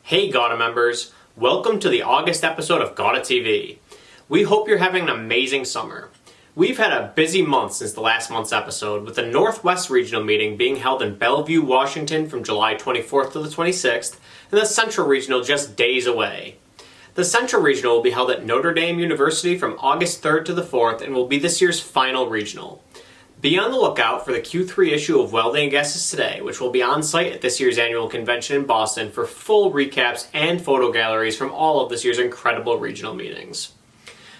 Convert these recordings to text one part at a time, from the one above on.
Hey GAWDA members, welcome to the August episode of GAWDA TV. We hope you're having an amazing summer. We've had a busy month since the last month's episode, with the Northwest Regional Meeting being held in Bellevue, Washington from July 24th to the 26th, and the Central Regional just days away. The Central Regional will be held at Notre Dame University from August 3rd to the 4th and will be this year's final regional. Be on the lookout for the Q3 issue of Welding and Guesses Today, which will be on site at this year's annual convention in Boston for full recaps and photo galleries from all of this year's incredible regional meetings.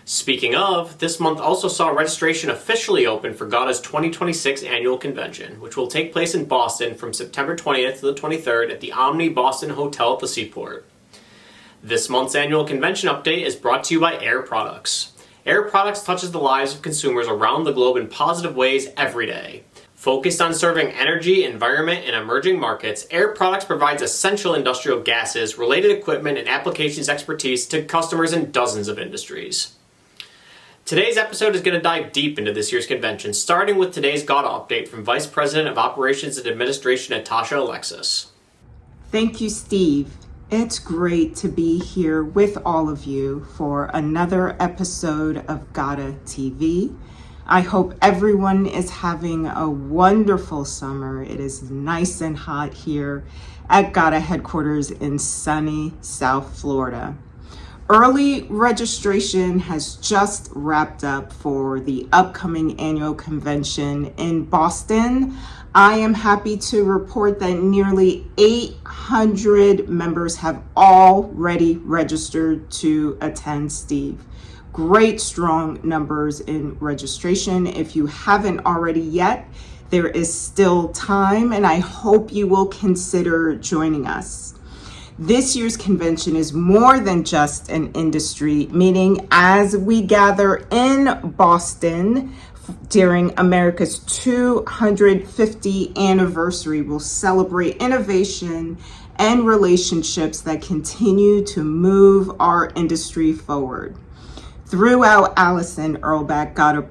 Speaking of, this month also saw registration officially open for GAWDA's 2026 annual convention, which will take place in Boston from September 20th to the 23rd at the Omni Boston Hotel at the Seaport. This month's annual convention update is brought to you by Air Products. Air Products touches the lives of consumers around the globe in positive ways every day. Focused on serving energy, environment, and emerging markets, Air Products provides essential industrial gases, related equipment, and applications expertise to customers in dozens of industries. Today's episode is going to dive deep into this year's convention, starting with today's GAWDA update from Vice President of Operations and Administration Natasha Alexis. Thank you, Steve. It's great to be here with all of you for another episode of GAWDA TV. I hope everyone is having a wonderful summer. It is nice and hot here at GAWDA headquarters in sunny South Florida. Early registration has just wrapped up for the upcoming annual convention in Boston. I am happy to report that nearly 800 members have already registered to attend, Steve. Great strong numbers in registration. If you haven't already yet, there is still time, and I hope you will consider joining us. This year's convention is more than just an industry meeting. As we gather in Boston during America's 250th anniversary, we'll celebrate innovation and relationships that continue to move our industry forward. Throughout Allison, Earlbeck, GAWDA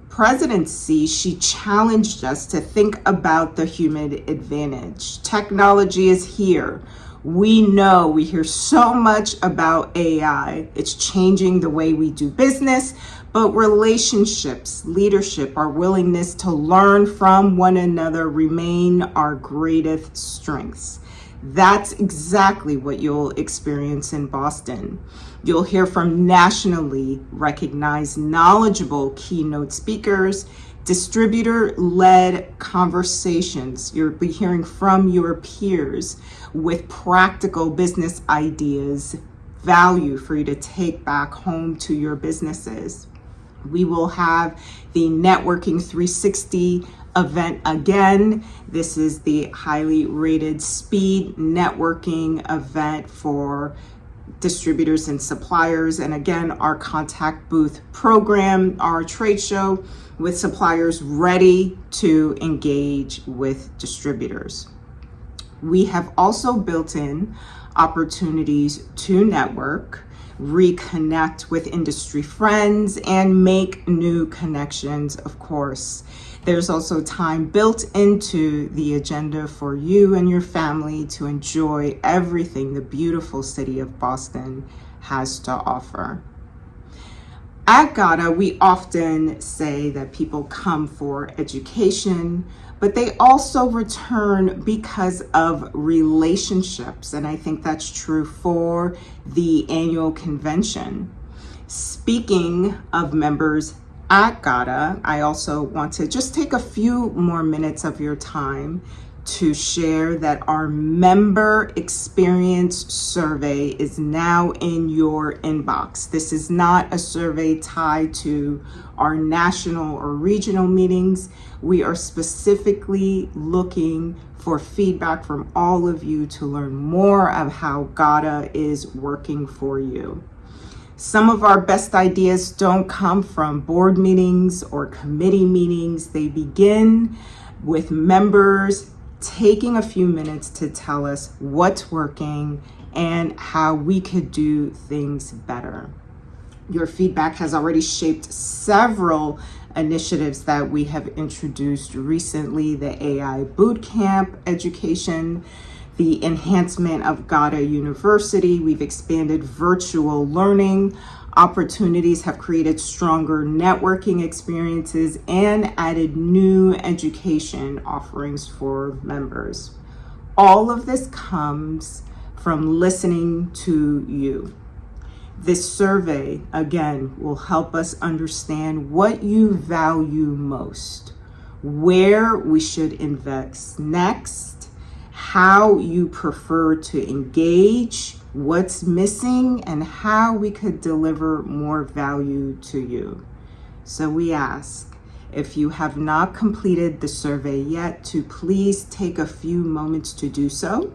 presidency, she challenged us to think about the human advantage. Technology is here. We know, we hear so much about AI. It's changing the way we do business, but relationships, leadership, our willingness to learn from one another remain our greatest strengths. That's exactly what you'll experience in Boston. You'll hear from nationally recognized, knowledgeable keynote speakers, distributor-led conversations. You'll be hearing from your peers with practical business ideas, value for you to take back home to your businesses. We will have the Networking 360 event again. This is the highly rated speed networking event for distributors and suppliers. And again, our contact booth program, our trade show with suppliers ready to engage with distributors. We have also built in opportunities to network, reconnect with industry friends, and make new connections, of course. There's also time built into the agenda for you and your family to enjoy everything the beautiful city of Boston has to offer. At GAWDA, we often say that people come for education, but they also return because of relationships. And I think that's true for the annual convention. Speaking of members at GAWDA, I also want to just take a few more minutes of your time to share that our member experience survey is now in your inbox. This is not a survey tied to our national or regional meetings. We are specifically looking for feedback from all of you to learn more of how GAWDA is working for you. Some of our best ideas don't come from board meetings or committee meetings. They begin with members taking a few minutes to tell us what's working and how we could do things better. Your feedback has already shaped several initiatives that we have introduced recently: the AI Bootcamp education, the enhancement of GAWDA University. We've expanded virtual learning opportunities, have created stronger networking experiences, and added new education offerings for members. All of this comes from listening to you. This survey, again, will help us understand what you value most, where we should invest next, how you prefer to engage, what's missing, and how we could deliver more value to you. So we ask, if you have not completed the survey yet, to please take a few moments to do so.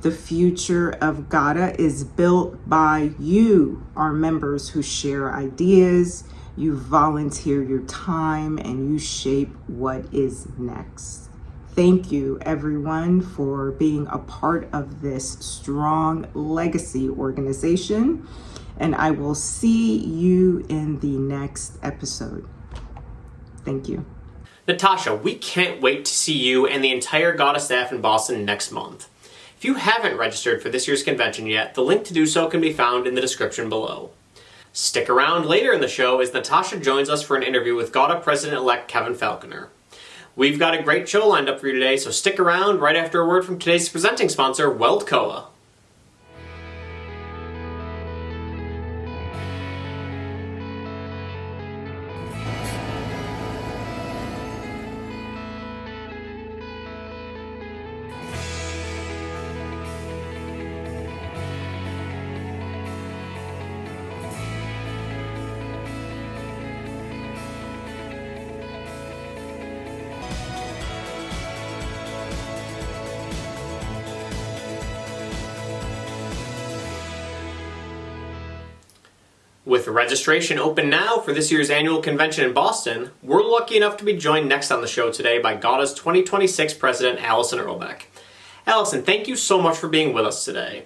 The future of GAWDA is built by you, our members, who share ideas, you volunteer your time, and you shape what is next. Thank you, everyone, for being a part of this strong legacy organization, and I will see you in the next episode. Thank you. Natasha, we can't wait to see you and the entire GAWDA staff in Boston next month. If you haven't registered for this year's convention yet, the link to do so can be found in the description below. Stick around later in the show as Natasha joins us for an interview with GAWDA President-elect Kevin Falconer. We've got a great show lined up for you today, so stick around right after a word from today's presenting sponsor, Weldcoa. With registration open now for this year's annual convention in Boston, we're lucky enough to be joined next on the show today by GAWDA's 2026 President, Allison Earlbeck. Allison, thank you so much for being with us today.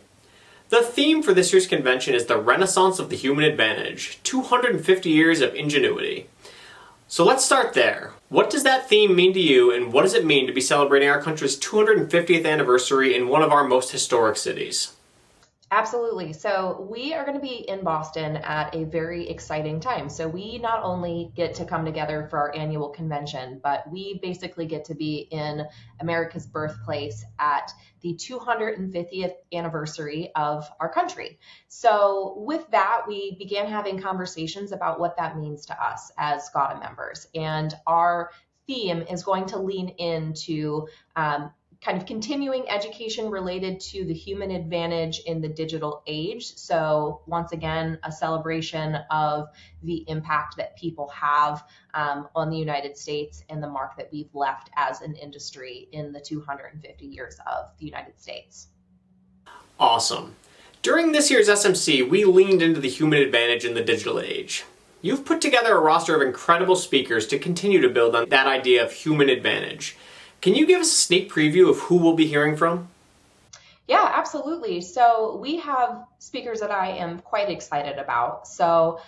The theme for this year's convention is the Renaissance of the Human Advantage, 250 years of ingenuity. So let's start there. What does that theme mean to you, and what does it mean to be celebrating our country's 250th anniversary in one of our most historic cities? Absolutely. So we are going to be in Boston at a very exciting time. So we not only get to come together for our annual convention, but we basically get to be in America's birthplace at the 250th anniversary of our country. So with that, we began having conversations about what that means to us as GAWDA members. And our theme is going to lean into kind of continuing education related to the human advantage in the digital age. So once again, a celebration of the impact that people have on the United States and the mark that we've left as an industry in the 250 years of the United States. Awesome. During this year's SMC, we leaned into the human advantage in the digital age. You've put together a roster of incredible speakers to continue to build on that idea of human advantage. Can you give us a sneak preview of who we'll be hearing from? Yeah, absolutely. So we have speakers that I am quite excited about. So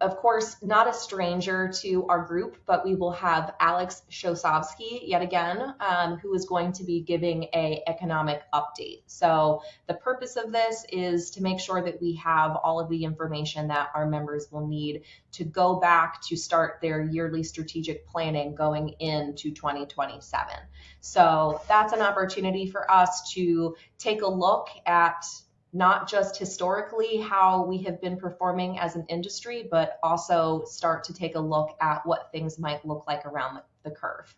of course, not a stranger to our group, but we will have Alex Shosovsky yet again, who is going to be giving an economic update. So the purpose of this is to make sure that we have all of the information that our members will need to go back to start their yearly strategic planning going into 2027. So that's an opportunity for us to take a look at not just historically how we have been performing as an industry, but also start to take a look at what things might look like around the curve.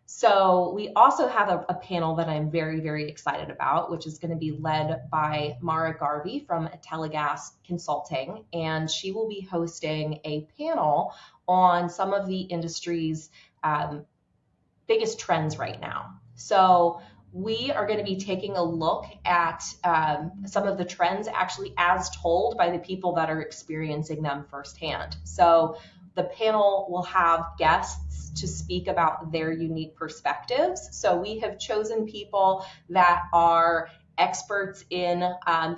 So we also have a panel that I'm very, very excited about, which is going to be led by Mara Garvey from Telegas Consulting, and she will be hosting a panel on some of the industry's biggest trends right now. So we are going to be taking a look at some of the trends actually as told by the people that are experiencing them firsthand. So the panel will have guests to speak about their unique perspectives. So we have chosen people that are experts in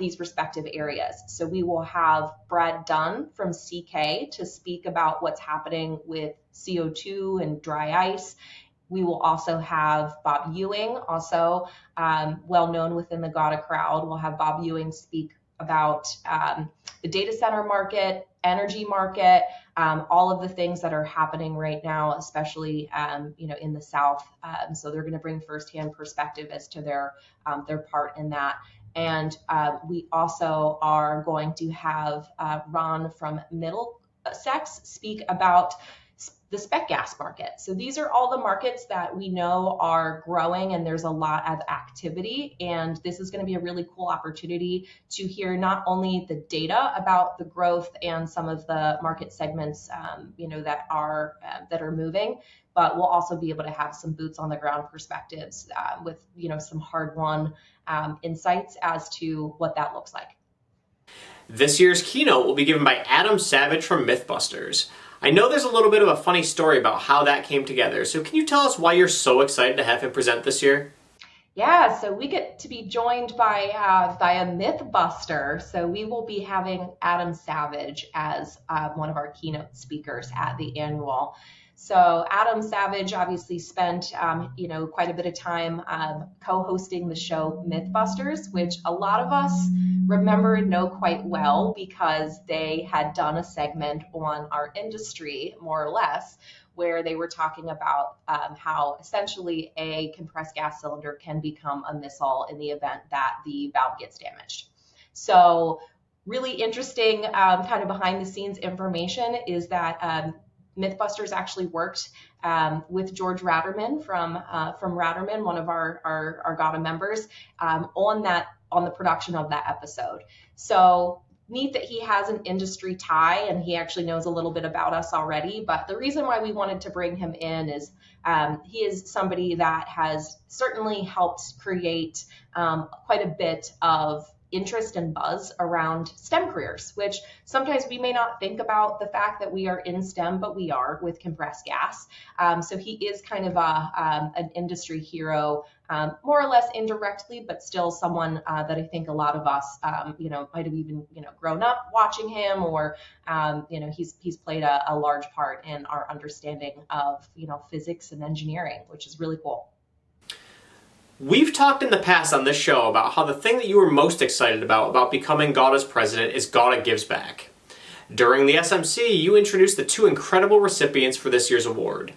these respective areas. So we will have Brad Dunn from CK to speak about what's happening with CO2 and dry ice. We will also have Bob Ewing, also well known within the GAWDA crowd. We'll have Bob Ewing speak about the data center market, energy market, all of the things that are happening right now, especially in the South. So they're going to bring firsthand perspective as to their part in that. And we also are going to have Ron from Middlesex speak about the spec gas market. So these are all the markets that we know are growing, and there's a lot of activity. And this is going to be a really cool opportunity to hear not only the data about the growth and some of the market segments, that are moving, but we'll also be able to have some boots on the ground perspectives with some hard-won insights as to what that looks like. This year's keynote will be given by Adam Savage from Mythbusters. I know there's a little bit of a funny story about how that came together, so can you tell us why you're so excited to have him present this year? Yeah, so we get to be joined by a Mythbuster. So we will be having Adam Savage as one of our keynote speakers at the annual. So Adam Savage obviously spent, quite a bit of time co-hosting the show Mythbusters, which a lot of us remember and know quite well because they had done a segment on our industry, more or less, where they were talking about how essentially a compressed gas cylinder can become a missile in the event that the valve gets damaged. So really interesting kind of behind the scenes information is that Mythbusters actually worked with George Ratterman from Ratterman, one of our GAWDA members, on the production of that episode. So neat that he has an industry tie and he actually knows a little bit about us already. But the reason why we wanted to bring him in is he is somebody that has certainly helped create quite a bit of interest and buzz around STEM careers, which sometimes we may not think about the fact that we are in STEM, but we are with compressed gas. So he is kind of an industry hero, more or less indirectly, but still someone that I think a lot of us, might have even, grown up watching him, or, he's played a large part in our understanding of, physics and engineering, which is really cool. We've talked in the past on this show about how the thing that you were most excited about becoming GAWDA's president is GAWDA Gives Back. During the SMC, you introduced the two incredible recipients for this year's award.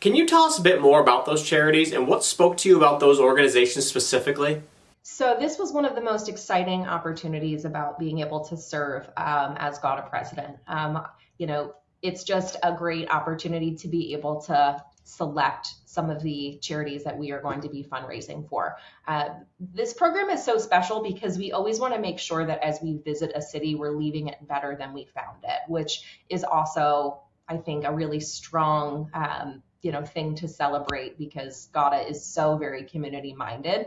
Can you tell us a bit more about those charities and what spoke to you about those organizations specifically? So this was one of the most exciting opportunities about being able to serve as GAWDA president. It's just a great opportunity to be able to select some of the charities that we are going to be fundraising for. This program is so special because we always want to make sure that as we visit a city, we're leaving it better than we found it, which is also, I think, a really strong, thing to celebrate because GAWDA is so very community minded.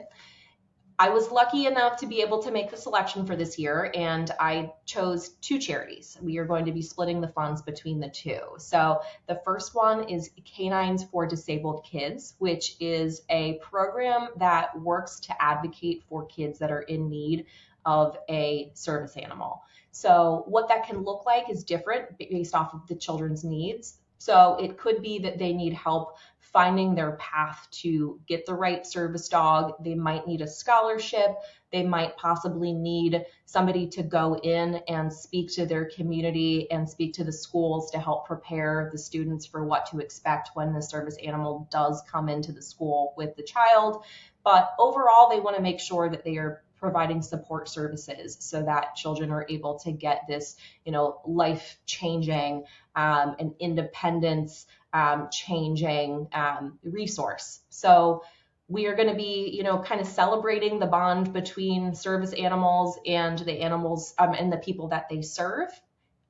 I was lucky enough to be able to make the selection for this year, and I chose two charities. We are going to be splitting the funds between the two. So the first one is Canines for Disabled Kids, which is a program that works to advocate for kids that are in need of a service animal. So what that can look like is different based off of the children's needs. So it could be that they need help finding their path to get the right service dog. They might need a scholarship. They might possibly need somebody to go in and speak to their community and speak to the schools to help prepare the students for what to expect when the service animal does come into the school with the child. But overall, they want to make sure that they are providing support services so that children are able to get this, life-changing and independence changing resource. So we are going to be, kind of celebrating the bond between service animals and the animals and the people that they serve.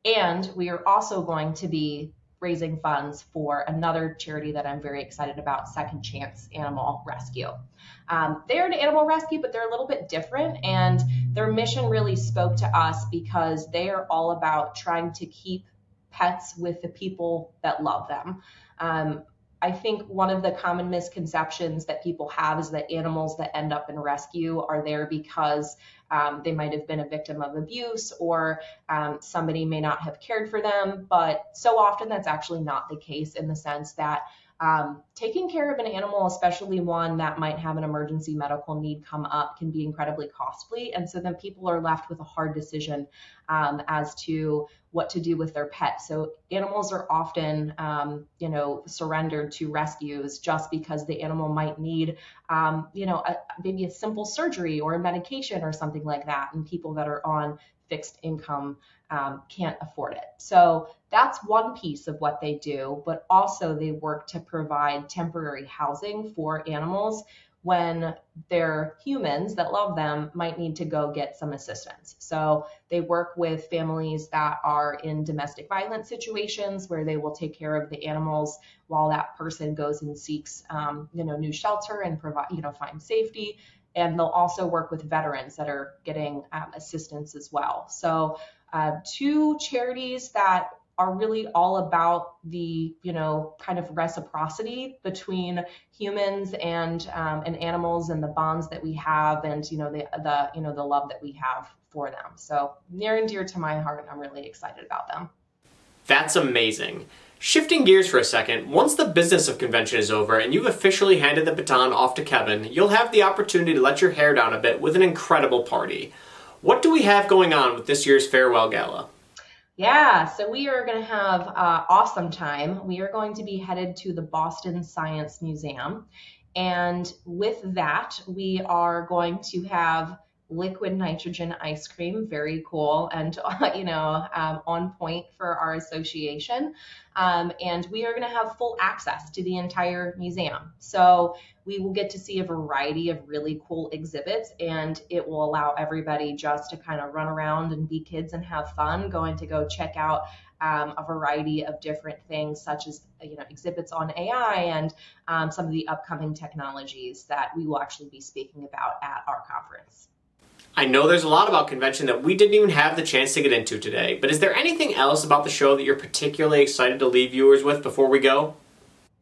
And we are also going to be raising funds for another charity that I'm very excited about, Second Chance Animal Rescue. They're an animal rescue, but they're a little bit different, and their mission really spoke to us because they are all about trying to keep pets with the people that love them. I think one of the common misconceptions that people have is that animals that end up in rescue are there because they might have been a victim of abuse or somebody may not have cared for them. But so often that's actually not the case, in the sense that taking care of an animal, especially one that might have an emergency medical need come up, can be incredibly costly. And so then people are left with a hard decision as to what to do with their pet. So animals are often, surrendered to rescues just because the animal might need, maybe a simple surgery or a medication or something like that. And people that are on fixed income can't afford it. So that's one piece of what they do, but also they work to provide temporary housing for animals when their humans that love them might need to go get some assistance. So they work with families that are in domestic violence situations where they will take care of the animals while that person goes and seeks, new shelter and provide, find safety. And they'll also work with veterans that are getting assistance as well. So two charities that are really all about the, kind of reciprocity between humans and animals and the bonds that we have and, the love that we have for them. So near and dear to my heart, and I'm really excited about them. That's amazing. Shifting gears for a second, once the business of convention is over and you've officially handed the baton off to Kevin, you'll have the opportunity to let your hair down a bit with an incredible party. What do we have going on with this year's farewell gala? Yeah, so we are going to have an awesome time. We are going to be headed to the Boston Science Museum. And with that, we are going to have liquid nitrogen ice cream, very cool, and on point for our association. And we are going to have full access to the entire museum. So we will get to see a variety of really cool exhibits, and it will allow everybody just to kind of run around and be kids and have fun, going to go check out a variety of different things, such as exhibits on AI and some of the upcoming technologies that we will actually be speaking about at our conference. I know there's a lot about convention that we didn't even have the chance to get into today, but is there anything else about the show that you're particularly excited to leave viewers with before we go?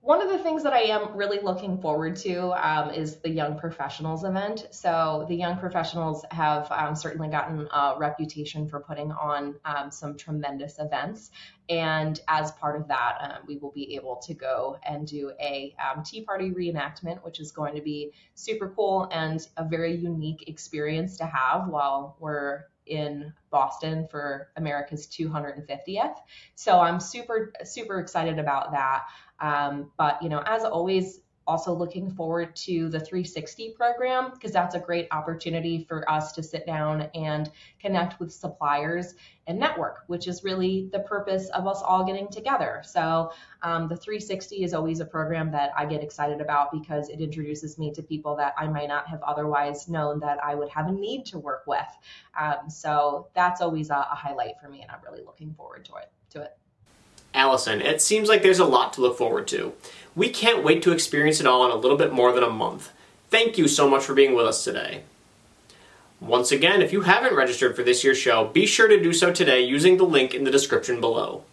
One of the things that I am really looking forward to is the Young Professionals event. So the Young Professionals have certainly gotten a reputation for putting on some tremendous events. And as part of that, we will be able to go and do a Tea Party reenactment, which is going to be super cool and a very unique experience to have while we're in Boston for America's 250th. So I'm super, super excited about that. But, as always, also looking forward to the 360 program, because that's a great opportunity for us to sit down and connect with suppliers and network, which is really the purpose of us all getting together. So the 360 is always a program that I get excited about because it introduces me to people that I might not have otherwise known that I would have a need to work with. So that's always a highlight for me, and I'm really looking forward to it. Allison, it seems like there's a lot to look forward to. We can't wait to experience it all in a little bit more than a month. Thank you so much for being with us today. Once again, if you haven't registered for this year's show, be sure to do so today using the link in the description below.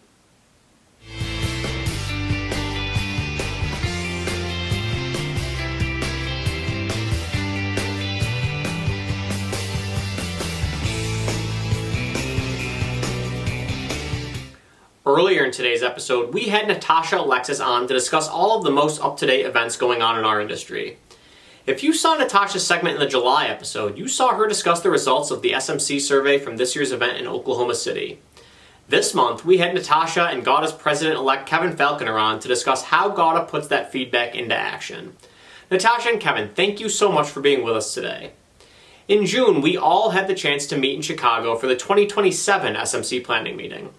Earlier in today's episode, we had Natasha Alexis on to discuss all of the most up-to-date events going on in our industry. If you saw Natasha's segment in the July episode, you saw her discuss the results of the SMC survey from this year's event in Oklahoma City. This month, we had Natasha and GAWDA's president-elect Kevin Falconer on to discuss how GAWDA puts that feedback into action. Natasha and Kevin, thank you so much for being with us today. In June, we all had the chance to meet in Chicago for the 2027 SMC planning meeting.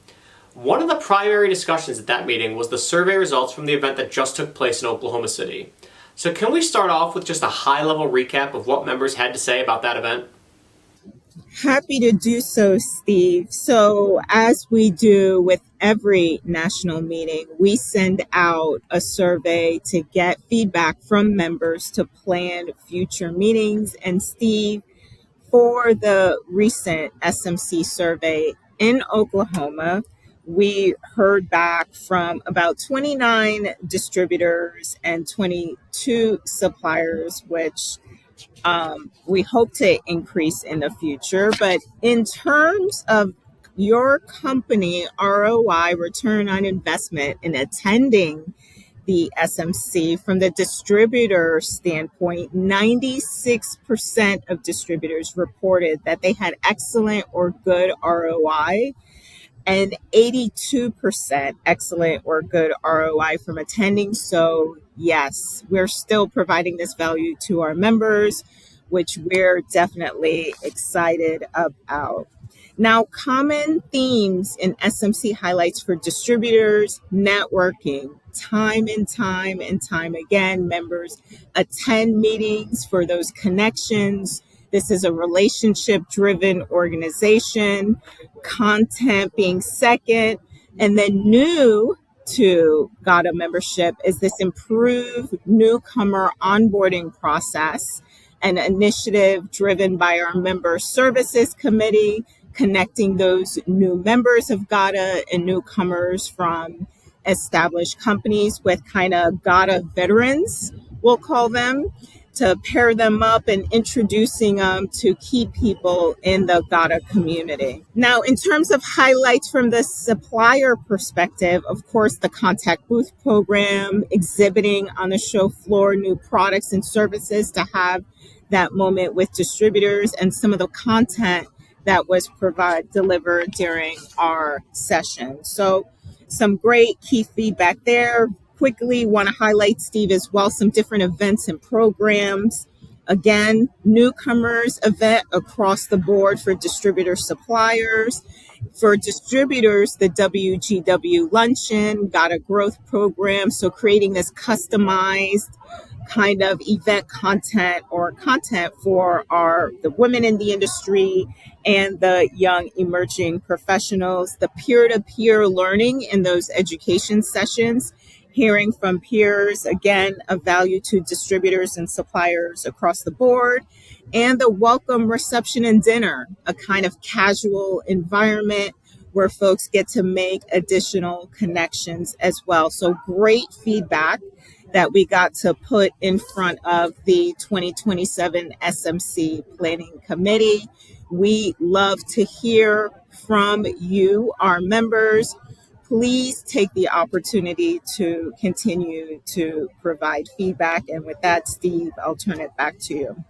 One of the primary discussions at that meeting was the survey results from the event that just took place in Oklahoma City. So can we start off with just a high-level recap of what members had to say about that event? Happy to do so, Steve. So as we do with every national meeting, we send out a survey to get feedback from members to plan future meetings. And Steve, for the recent SMC survey in Oklahoma, we heard back from about 29 distributors and 22 suppliers, which we hope to increase in the future. But in terms of your company ROI, return on investment, in attending the SMC. From the distributor standpoint, 96% of distributors reported that they had excellent or good ROI, and 82% excellent or good ROI from attending. So yes, we're still providing this value to our members, which we're definitely excited about. Now, common themes in SMC highlights for distributors: networking. Time and time again, members attend meetings for those connections. This is a relationship driven organization. Content being second. And then new to GAWDA membership is this improved newcomer onboarding process, an initiative driven by our member services committee, connecting those new members of GAWDA and newcomers from established companies with kind of GAWDA veterans, we'll call them, to pair them up and introducing them to key people in the GAWDA community. Now, in terms of highlights from the supplier perspective, of course, the contact booth program, exhibiting on the show floor new products and services to have that moment with distributors, and some of the content that was delivered during our session. So some great key feedback there. Quickly want to highlight, Steve, as well, some different events and programs. Again, newcomers event across the board for distributor suppliers. For distributors, the WGW luncheon, GAWDA growth program. So creating this customized kind of event content or content for the women in the industry and the young emerging professionals. The peer-to-peer learning in those education sessions, hearing from peers, again, of value to distributors and suppliers across the board. And the welcome reception and dinner, a kind of casual environment where folks get to make additional connections as well. So great feedback that we got to put in front of the 2027 SMC Planning Committee. We love to hear from you, our members. Please take the opportunity to continue to provide feedback. And with that, Steve, I'll turn it back to you.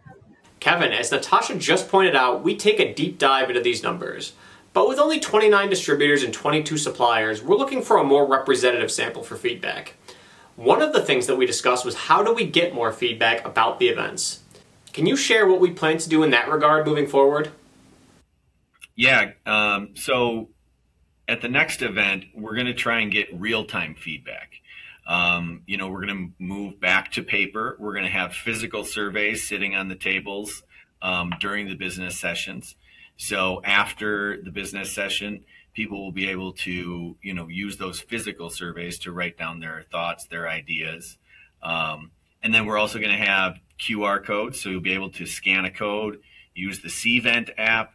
Kevin, as Natasha just pointed out, we take a deep dive into these numbers. But with only 29 distributors and 22 suppliers, we're looking for a more representative sample for feedback. One of the things that we discussed was how do we get more feedback about the events? Can you share what we plan to do in that regard moving forward? Yeah, so at the next event, we're going to try and get real-time feedback. We're going to move back to paper. We're going to have physical surveys sitting on the tables during the business sessions. So after the business session, people will be able to, use those physical surveys to write down their thoughts, their ideas. And then we're also going to have QR codes. So you'll be able to scan a code, use the CVent app.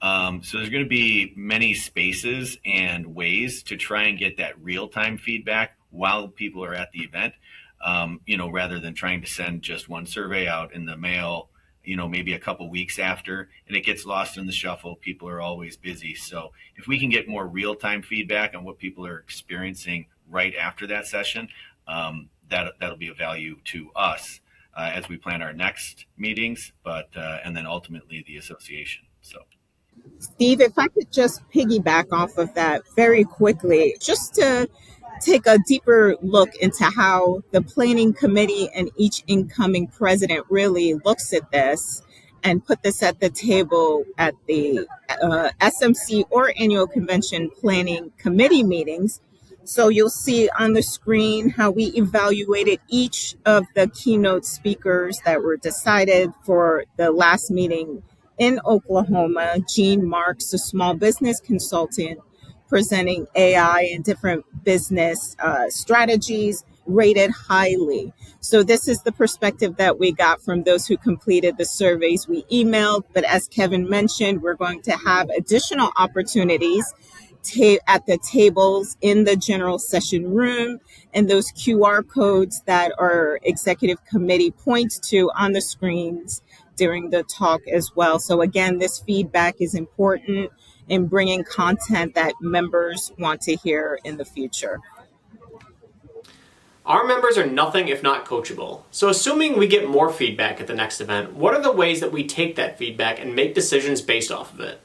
So there's going to be many spaces and ways to try and get that real-time feedback while people are at the event, rather than trying to send just one survey out in the mail, maybe a couple weeks after, and it gets lost in the shuffle. People are always busy. So if we can get more real-time feedback on what people are experiencing right after that session, that'll be of value to us as we plan our next meetings, and then ultimately the association. So. Steve, if I could just piggyback off of that very quickly, just to take a deeper look into how the planning committee and each incoming president really looks at this and put this at the table at the SMC or annual convention planning committee meetings. So you'll see on the screen how we evaluated each of the keynote speakers that were decided for the last meeting in Oklahoma. Gene Marks, a small business consultant, presenting AI and different business strategies, rated highly. So this is the perspective that we got from those who completed the surveys we emailed. But as Kevin mentioned, we're going to have additional opportunities at the tables in the general session room, and those QR codes that our executive committee points to on the screens during the talk as well. So again, this feedback is important in bringing content that members want to hear in the future. Our members are nothing if not coachable. So assuming we get more feedback at the next event, what are the ways that we take that feedback and make decisions based off of it?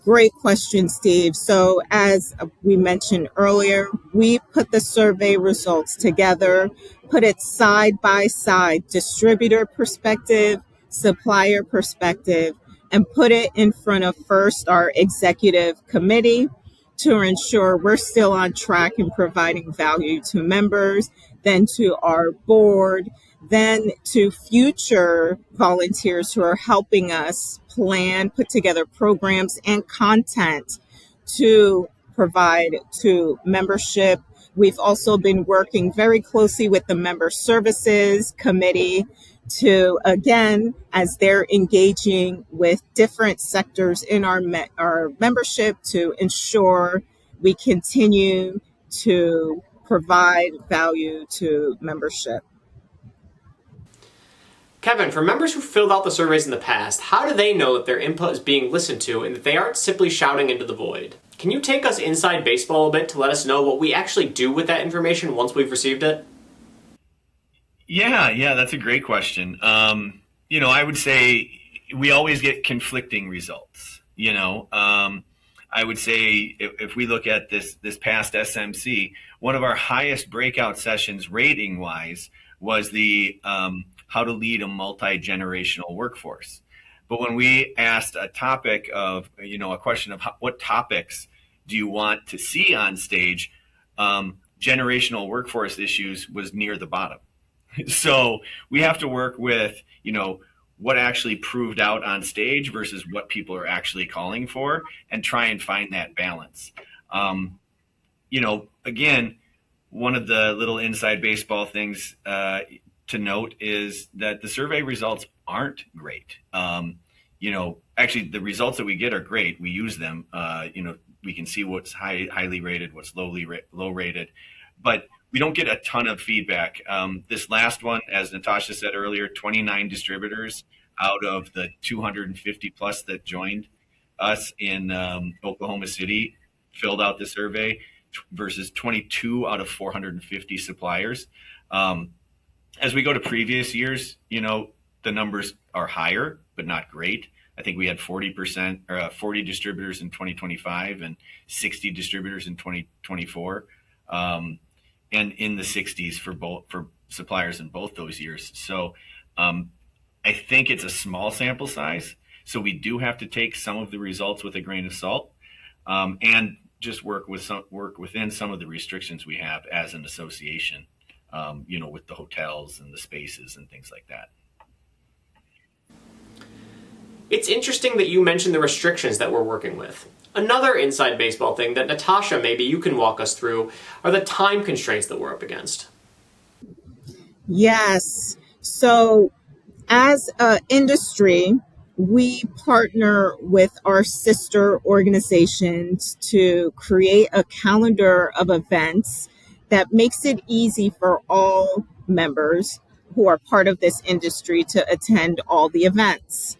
Great question, Steve. So as we mentioned earlier, we put the survey results together, put it side by side, distributor perspective, supplier perspective, and put it in front of first our executive committee to ensure we're still on track in providing value to members, then to our board, then to future volunteers who are helping us plan, put together programs and content to provide to membership. We've also been working very closely with the Member Services Committee to, again, as they're engaging with different sectors in our membership to ensure we continue to provide value to membership. Kevin, for members who filled out the surveys in the past, how do they know that their input is being listened to and that they aren't simply shouting into the void? Can you take us inside baseball a bit to let us know what we actually do with that information once we've received it? Yeah, that's a great question. I would say we always get conflicting results. I would say if we look at this past SMC, one of our highest breakout sessions rating wise was the how to lead a multi-generational workforce. But when we asked a topic of, a question of what topics do you want to see on stage, generational workforce issues was near the bottom. So we have to work with, what actually proved out on stage versus what people are actually calling for and try and find that balance. Again, one of the little inside baseball things to note is that the survey results aren't great. Actually, the results that we get are great. We use them. We can see what's highly rated, what's low rated, but we don't get a ton of feedback. This last one, as Natasha said earlier, 29 distributors out of the 250 plus that joined us in Oklahoma City filled out the survey versus 22 out of 450 suppliers. As we go to previous years, the numbers are higher, but not great. I think we had 40 distributors in 2025 and 60 distributors in 2024. And in the 60s for suppliers in both those years. So I think it's a small sample size. So we do have to take some of the results with a grain of salt and just work within some of the restrictions we have as an association, with the hotels and the spaces and things like that. It's interesting that you mentioned the restrictions that we're working with. Another inside baseball thing that Natasha, maybe you can walk us through, are the time constraints that we're up against. Yes. So as an industry, we partner with our sister organizations to create a calendar of events that makes it easy for all members who are part of this industry to attend all the events.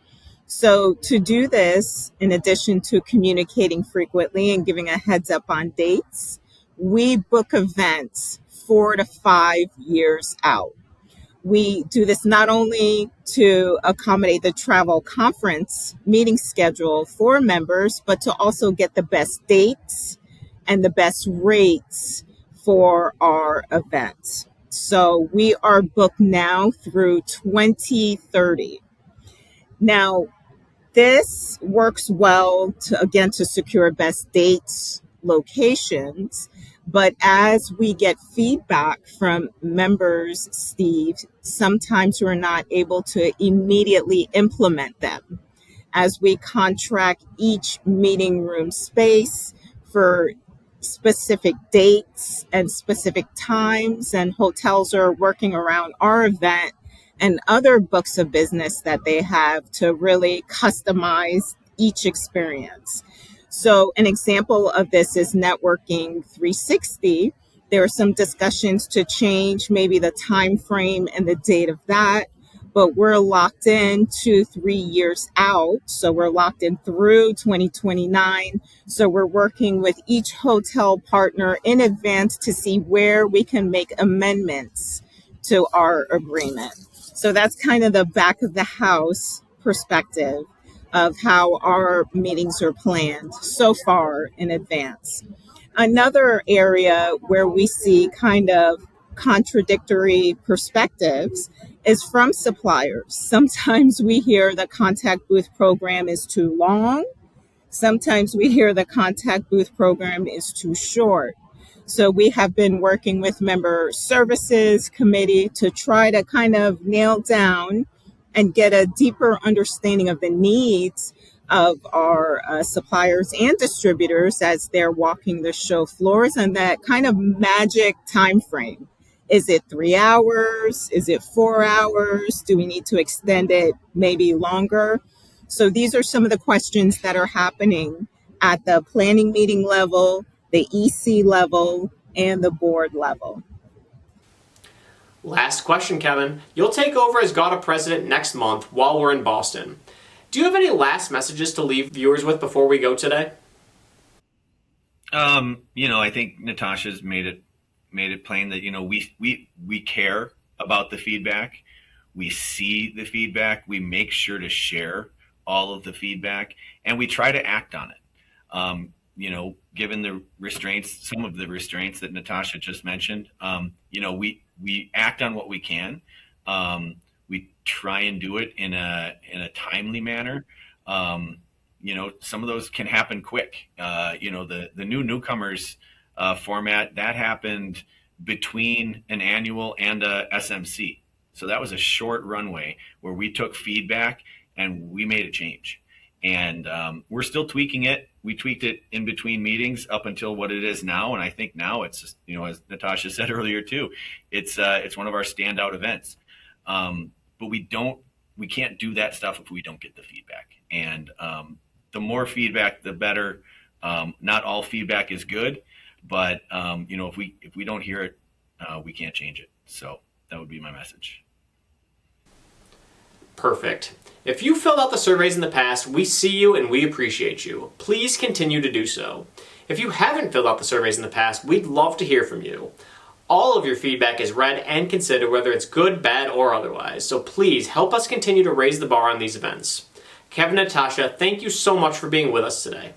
So to do this, in addition to communicating frequently and giving a heads up on dates, we book events 4 to 5 years out. We do this not only to accommodate the travel conference meeting schedule for members, but to also get the best dates and the best rates for our events. So we are booked now through 2030. Now, this works well to secure best dates, locations, but as we get feedback from members, Steve, sometimes we're not able to immediately implement them. As we contract each meeting room space for specific dates and specific times, and hotels are working around our event and other books of business that they have to really customize each experience. So an example of this is Networking 360. There are some discussions to change maybe the time frame and the date of that, but we're locked in 2-3 years out. So we're locked in through 2029. So we're working with each hotel partner in advance to see where we can make amendments to our agreement. So that's kind of the back of the house perspective of how our meetings are planned so far in advance. Another area where we see kind of contradictory perspectives is from suppliers. Sometimes we hear the contact booth program is too long. Sometimes we hear the contact booth program is too short. So we have been working with member services committee to try to kind of nail down and get a deeper understanding of the needs of our suppliers and distributors as they're walking the show floors, and that kind of magic time frame. Is it 3 hours? Is it 4 hours? Do we need to extend it maybe longer? So these are some of the questions that are happening at the planning meeting level, the EC level, and the board level. Last question, Kevin. You'll take over as GAWDA president next month while we're in Boston. Do you have any last messages to leave viewers with before we go today? I think Natasha's made it plain that, we care about the feedback. We see the feedback. We make sure to share all of the feedback, and we try to act on it. Given the restraints, some of the restraints that Natasha just mentioned, we act on what we can. We try and do it in a timely manner. Some of those can happen quick. The new newcomers format that happened between an annual and a SMC. So that was a short runway where we took feedback and we made a change. And we're still tweaking it. We tweaked it in between meetings up until what it is now. And I think now it's just, as Natasha said earlier too, it's one of our standout events. But we can't do that stuff if we don't get the feedback. And the more feedback, the better. Not all feedback is good, but if we don't hear it, we can't change it. So that would be my message. Perfect. If you filled out the surveys in the past, we see you and we appreciate you. Please continue to do so. If you haven't filled out the surveys in the past, we'd love to hear from you. All of your feedback is read and considered, whether it's good, bad, or otherwise. So please help us continue to raise the bar on these events. Kevin and Natasha, thank you so much for being with us today.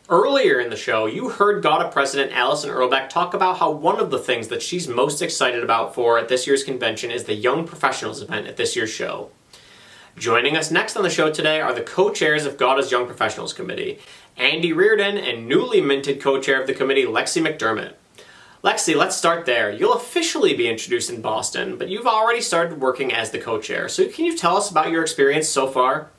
Earlier in the show, you heard GAWDA President Allison Earlbeck talk about how one of the things that she's most excited about for at this year's convention is the Young Professionals event at this year's show. Joining us next on the show today are the co-chairs of GAWDA's Young Professionals Committee, Andy Riordan and newly minted co-chair of the committee, Lexi McDermott. Lexi, let's start there. You'll officially be introduced in Boston, but you've already started working as the co-chair. So can you tell us about your experience so far?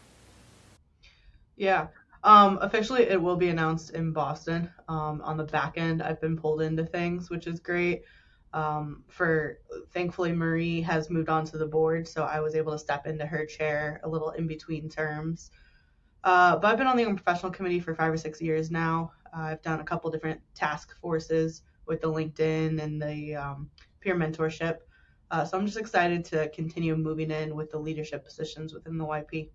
Yeah. Officially, it will be announced in Boston. On the back end, I've been pulled into things, which is great. Thankfully, Marie has moved on to the board, so I was able to step into her chair a little in between terms. But I've been on the Young Professional Committee for 5 or 6 years now. I've done a couple different task forces with the LinkedIn and the peer mentorship. So I'm just excited to continue moving in with the leadership positions within the YP.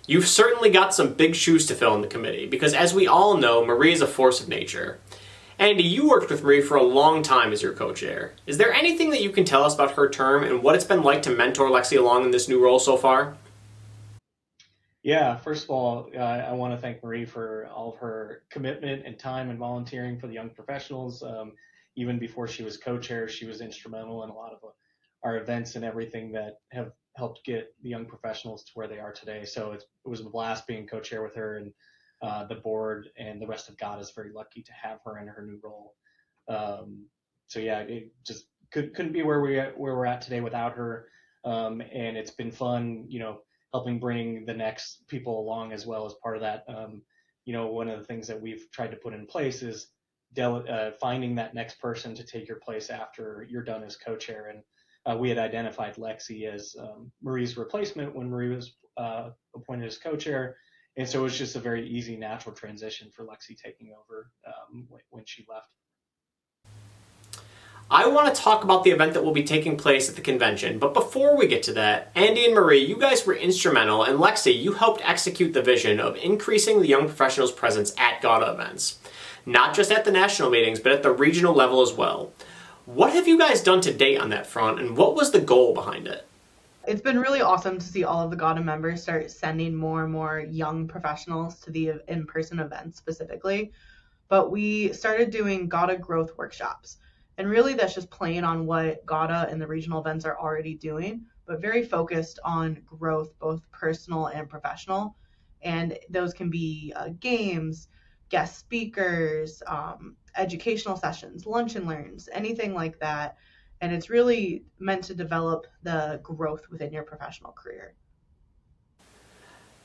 You've certainly got some big shoes to fill in the committee, because as we all know, Marie is a force of nature. Andy, you worked with Marie for a long time as your co-chair. Is there anything that you can tell us about her term and what it's been like to mentor Lexi along in this new role so far? Yeah, first of all, I want to thank Marie for all of her commitment and time and volunteering for the young professionals. Even before she was co-chair, she was instrumental in a lot of our events and everything that have helped get the young professionals to where they are today. So it was a blast being co-chair with her, and the board and the rest of GAWDA is very lucky to have her in her new role. So yeah, it just couldn't be where we're at today without her. And it's been fun, helping bring the next people along as well as part of that. One of the things that we've tried to put in place is finding that next person to take your place after you're done as co-chair. And we had identified Lexi as Marie's replacement when Marie was appointed as co-chair. And so it was just a very easy, natural transition for Lexi taking over when she left. I want to talk about the event that will be taking place at the convention, but before we get to that, Andy and Marie, you guys were instrumental, and Lexi, you helped execute the vision of increasing the young professionals' presence at GAWDA events. Not just at the national meetings, but at the regional level as well. What have you guys done to date on that front, and what was the goal behind it? It's been really awesome to see all of the GAWDA members start sending more and more young professionals to the in-person events specifically. But we started doing GAWDA growth workshops. And really that's just playing on what GAWDA and the regional events are already doing, but very focused on growth, both personal and professional. And those can be games, guest speakers, educational sessions, lunch and learns, anything like that. And it's really meant to develop the growth within your professional career.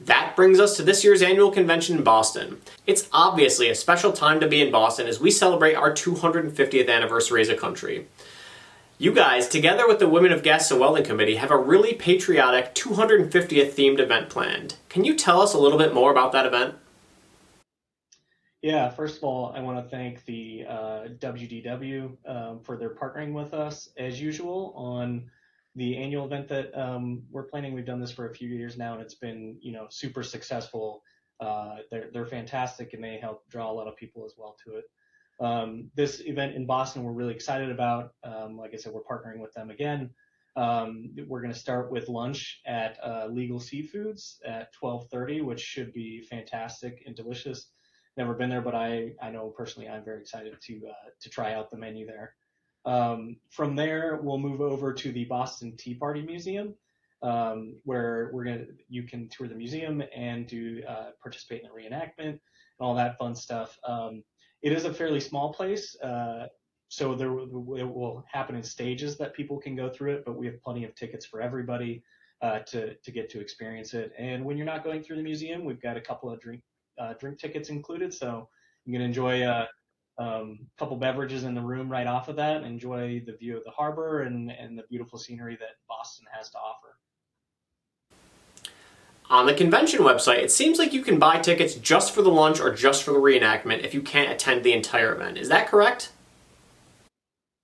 That brings us to this year's annual convention in Boston. It's obviously a special time to be in Boston as we celebrate our 250th anniversary as a country. You guys, together with the Women of Gas and Welding Committee, have a really patriotic 250th themed event planned. Can you tell us a little bit more about that event? Yeah, first of all, I want to thank the WDW for their partnering with us as usual on the annual event that we're planning. We've done this for a few years now, and it's been, super successful. They're fantastic, and they help draw a lot of people as well to it. This event in Boston, we're really excited about. Like I said, we're partnering with them again. We're going to start with lunch at Legal Seafoods at 12:30, which should be fantastic and delicious. Never been there, but I know personally I'm very excited to try out the menu there. From there, we'll move over to the Boston Tea Party Museum, where you can tour the museum and participate in the reenactment and all that fun stuff. It is a fairly small place, so it will happen in stages that people can go through it, but we have plenty of tickets for everybody to get to experience it. And when you're not going through the museum, we've got a couple of drink tickets included, so you can enjoy a couple beverages in the room right off of that, and enjoy the view of the harbor and the beautiful scenery that Boston has to offer. On the convention website, it seems like you can buy tickets just for the lunch or just for the reenactment if you can't attend the entire event. Is that correct?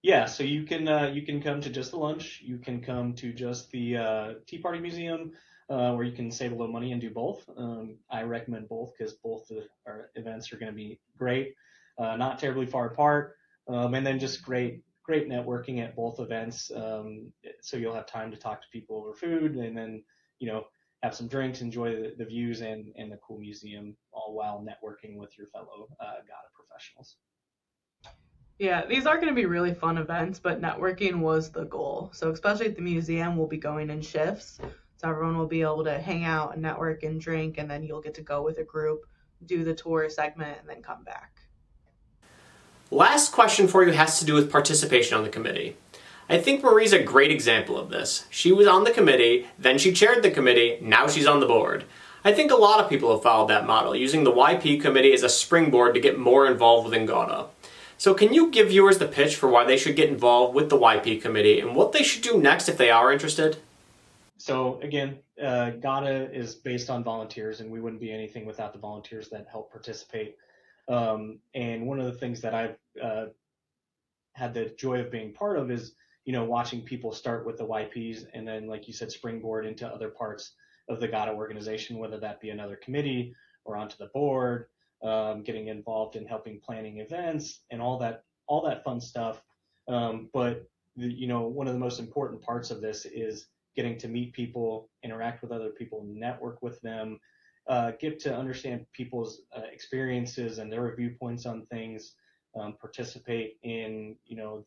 Yeah, so you can come to just the lunch. You can come to just the Tea Party Museum, where you can save a little money and do both. I recommend both because both our events are going to be great, not terribly far apart, and then just great networking at both events. So you'll have time to talk to people over food, and then have some drinks, enjoy the views and the cool museum, all while networking with your fellow GAWDA professionals. Yeah, these are going to be really fun events, but networking was the goal. So especially at the museum, we'll be going in shifts. So everyone will be able to hang out and network and drink, and then you'll get to go with a group, do the tour segment, and then come back. Last question for you has to do with participation on the committee. I think Marie's a great example of this. She was on the committee, then she chaired the committee, now she's on the board. I think a lot of people have followed that model, using the YP committee as a springboard to get more involved within GAWDA. So can you give viewers the pitch for why they should get involved with the YP committee and what they should do next if they are interested? So again, GAWDA is based on volunteers, and we wouldn't be anything without the volunteers that help participate. And one of the things that I've had the joy of being part of is, watching people start with the YPs and then, like you said, springboard into other parts of the GAWDA organization, whether that be another committee or onto the board, getting involved in helping planning events and all that fun stuff. But one of the most important parts of this is getting to meet people, interact with other people, network with them, get to understand people's experiences and their viewpoints on things, participate in,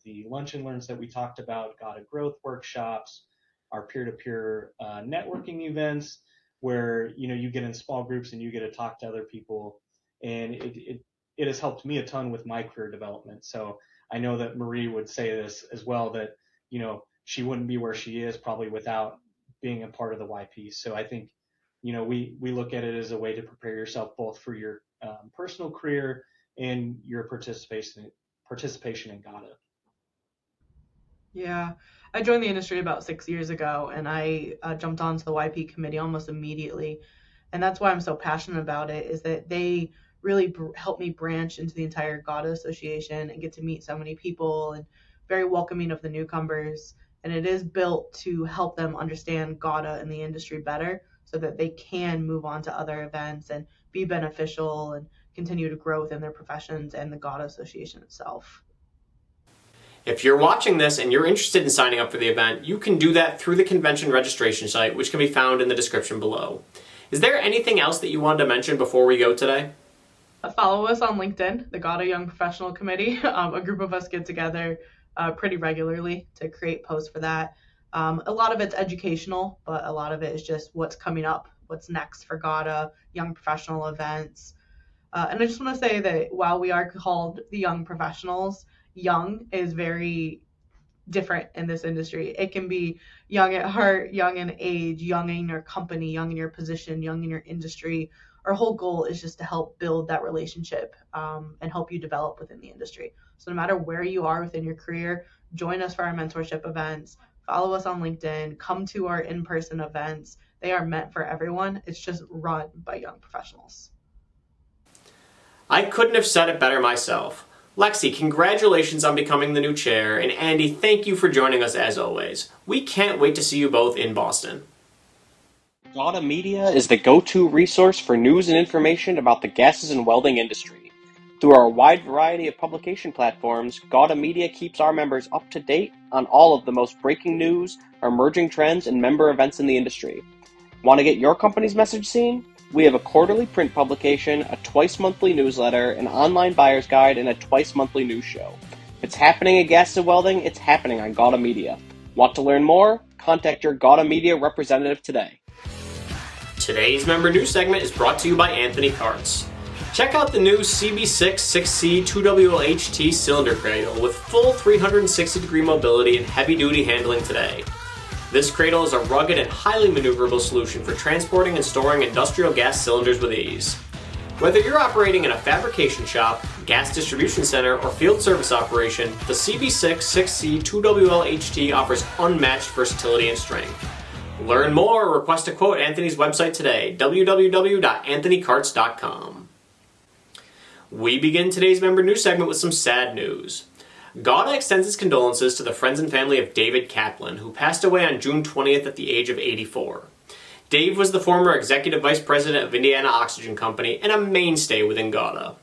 the lunch and learns that we talked about, GAWDA growth workshops, our peer-to-peer networking events, where, you get in small groups and you get to talk to other people. And it has helped me a ton with my career development. So I know that Marie would say this as well, that, she wouldn't be where she is probably without being a part of the YP. So I think, we look at it as a way to prepare yourself both for your personal career in your participation in GAWDA. Yeah, I joined the industry about 6 years ago, and I jumped onto the YP committee almost immediately. And that's why I'm so passionate about it, is that they really helped me branch into the entire GAWDA association and get to meet so many people, and very welcoming of the newcomers. And it is built to help them understand GAWDA and the industry better so that they can move on to other events and be beneficial and continue to grow within their professions and the GAWDA association itself. If you're watching this and you're interested in signing up for the event, you can do that through the convention registration site, which can be found in the description below. Is there anything else that you wanted to mention before we go today? Follow us on LinkedIn, the GAWDA Young Professional Committee. A group of us get together pretty regularly to create posts for that. A lot of it's educational, but a lot of it is just what's coming up, what's next for GAWDA, young professional events. And I just want to say that while we are called the young professionals, young is very different in this industry. It can be young at heart, young in age, young in your company, young in your position, young in your industry. Our whole goal is just to help build that relationship and help you develop within the industry. So no matter where you are within your career, join us for our mentorship events, follow us on LinkedIn, come to our in-person events. They are meant for everyone. It's just run by young professionals. I couldn't have said it better myself. Lexi, congratulations on becoming the new chair, and Andy, thank you for joining us as always. We can't wait to see you both in Boston. GAWDA Media is the go-to resource for news and information about the gases and welding industry. Through our wide variety of publication platforms, GAWDA Media keeps our members up to date on all of the most breaking news, emerging trends, and member events in the industry. Want to get your company's message seen? We have a quarterly print publication, a twice-monthly newsletter, an online buyer's guide, and a twice-monthly news show. If it's happening at Gases and Welding, it's happening on GAWDA Media. Want to learn more? Contact your GAWDA Media representative today. Today's member news segment is brought to you by Anthony Carts. Check out the new CB6 6C 2WLHT cylinder cradle with full 360-degree mobility and heavy-duty handling today. This cradle is a rugged and highly maneuverable solution for transporting and storing industrial gas cylinders with ease. Whether you're operating in a fabrication shop, gas distribution center, or field service operation, the CB6 6C 2WLHT offers unmatched versatility and strength. Learn more or request a quote at Anthony's website today, www.anthonycarts.com. We begin today's member news segment with some sad news. GAWDA extends its condolences to the friends and family of David Kaplan, who passed away on June 20th at the age of 84. Dave was the former executive vice president of Indiana Oxygen Company and a mainstay within GAWDA.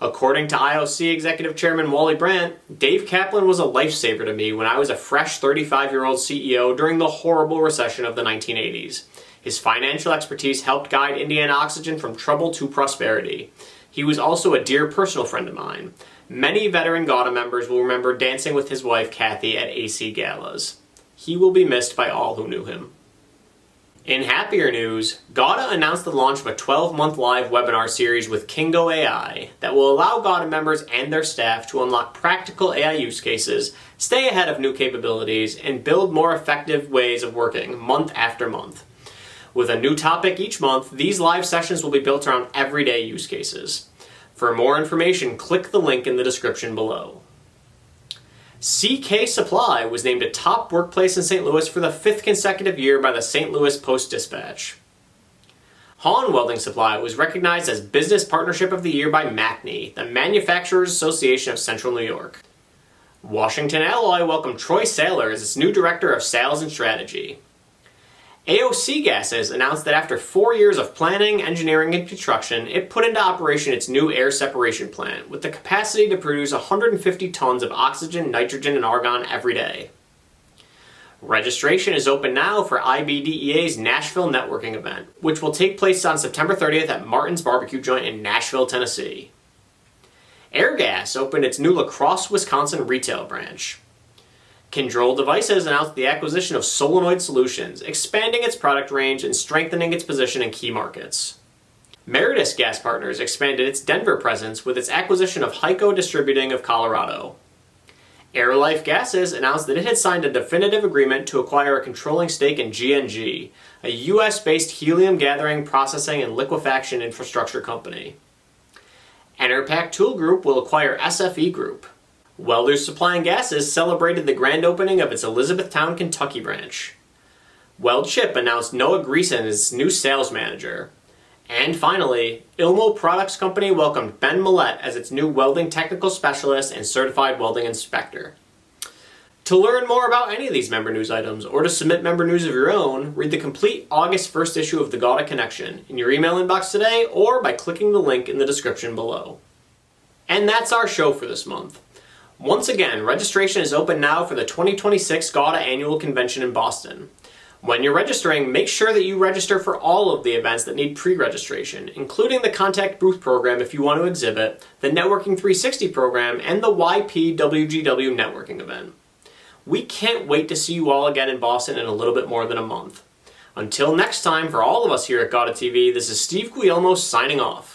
According to IOC Executive Chairman Wally Brandt, Dave Kaplan was a lifesaver to me when I was a fresh 35-year-old CEO during the horrible recession of the 1980s. His financial expertise helped guide Indiana Oxygen from trouble to prosperity. He was also a dear personal friend of mine. Many veteran GAWDA members will remember dancing with his wife Kathy at AC galas. He will be missed by all who knew him. In happier news, GAWDA announced the launch of a 12-month live webinar series with Kingo AI that will allow GAWDA members and their staff to unlock practical AI use cases, stay ahead of new capabilities, and build more effective ways of working month after month. With a new topic each month, these live sessions will be built around everyday use cases. For more information, click the link in the description below. CK Supply was named a top workplace in St. Louis for the 5th consecutive year by the St. Louis Post-Dispatch. Hahn Welding Supply was recognized as Business Partnership of the Year by MACNY, the Manufacturers Association of Central New York. Washington Alloy welcomed Troy Saylor as its new Director of Sales and Strategy. AOC Gases announced that after 4 years of planning, engineering, and construction, it put into operation its new air separation plant with the capacity to produce 150 tons of oxygen, nitrogen, and argon every day. Registration is open now for IBDEA's Nashville Networking event, which will take place on September 30th at Martin's Barbecue Joint in Nashville, Tennessee. Airgas opened its new La Crosse, Wisconsin retail branch. Kindrel Devices announced the acquisition of Solenoid Solutions, expanding its product range and strengthening its position in key markets. Meredith Gas Partners expanded its Denver presence with its acquisition of Hyco Distributing of Colorado. AirLife Gases announced that it had signed a definitive agreement to acquire a controlling stake in GNG, a US-based helium gathering, processing, and liquefaction infrastructure company. Enerpac Tool Group will acquire SFE Group. Welders Supply and Gases celebrated the grand opening of its Elizabethtown, Kentucky branch. WeldChip announced Noah Greason as new sales manager. And finally, Ilmo Products Company welcomed Ben Millette as its new welding technical specialist and certified welding inspector. To learn more about any of these member news items or to submit member news of your own, read the complete August 1st issue of the GAWDA Connection in your email inbox today or by clicking the link in the description below. And that's our show for this month. Once again, registration is open now for the 2026 GAWDA Annual Convention in Boston. When you're registering, make sure that you register for all of the events that need pre-registration, including the Contact Booth program if you want to exhibit, the Networking 360 program, and the YPWGW networking event. We can't wait to see you all again in Boston in a little bit more than a month. Until next time, for all of us here at GAWDA TV, this is Steve Guillermo signing off.